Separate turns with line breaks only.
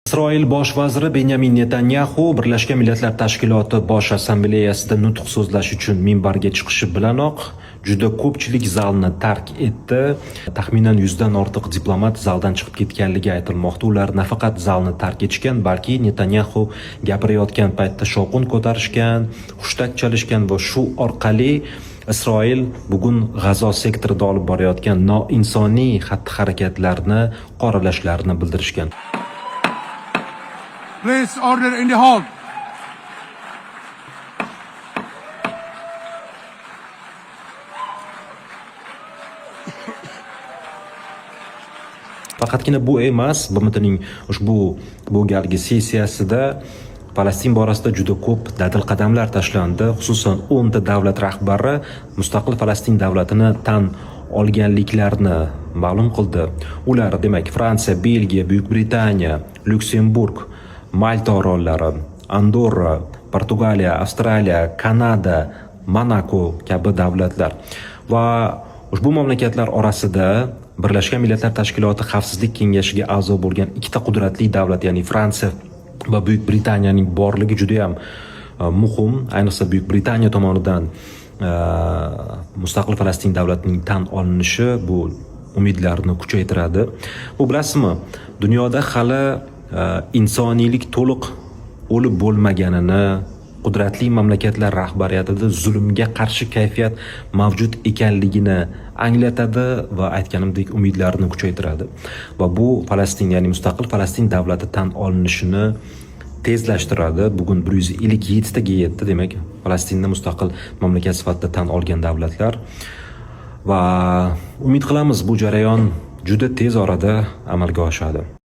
Isroil bosh vaziri Benyamin Netanyahu Birlashgan Millatlar Tashkiloti Bosh Assambleyasida nutq so'zlash uchun minbarga chiqishi bilanoq juda ko'pchilik zalni tark etdi. Taxminan 100 dan ortiq diplomat zaldan chiqib ketganligi aytilmoqda. Ular nafaqat zalni tark etishgan, balki Netanyahu gapirayotgan paytda shovqin ko'tarishgan, hushtak chalishgan va shu orqali Isroil bugun G'azo sektorida olib borayotgan noinsoniy xatti-harakatlarni qoralashlarini bildirishgan.
Please order in the hall.
Faqatgina bu emas, BMTning ushbu bu galgi sessiyasida Falastin borasida juda ko'p dadil qadamlar tashlandi. Xususan 10 ta davlat rahbari mustaqil Falastin davlatini tan olganliklarini ma'lum qildi. Ular demak Fransiya, Belgiya, Buyuk Britaniya, Lyuksemburg, Malta orollari, Andorra, Portugaliya, Avstraliya, Kanada, Monako kabi davlatlar va ushbu mamlakatlar orasida Birlashgan Millatlar Tashkiloti Xavfsizlik kengashiga a'zo bo'lgan ikkita qudratli davlat, ya'ni Fransiya va Buyuk Britaniyaning borligi juda ham muhim. Ayniqsa Buyuk Britaniya tomonidan mustaqil Falastin davlatining tan olinishi bu umidlarni kuchaytiradi. Bu bilasizmi, dunyoda hali insoniylik to'liq o'lib bo'lmaganini, qudratli mamlakatlar rahbariyatida zulmga qarshi kayfiyat mavjud ekanligini anglatadi va aytganimdek umidlarni kuchaytiradi. Va bu Falastin, ya'ni mustaqil Falastin davlati tan olinishini tezlashtiradi. Bugun 157 taga yetdi, demak Falastinni mustaqil mamlakat sifatida tan olgan davlatlar va umid qilamiz bu jarayon juda tez orada amalga oshadi.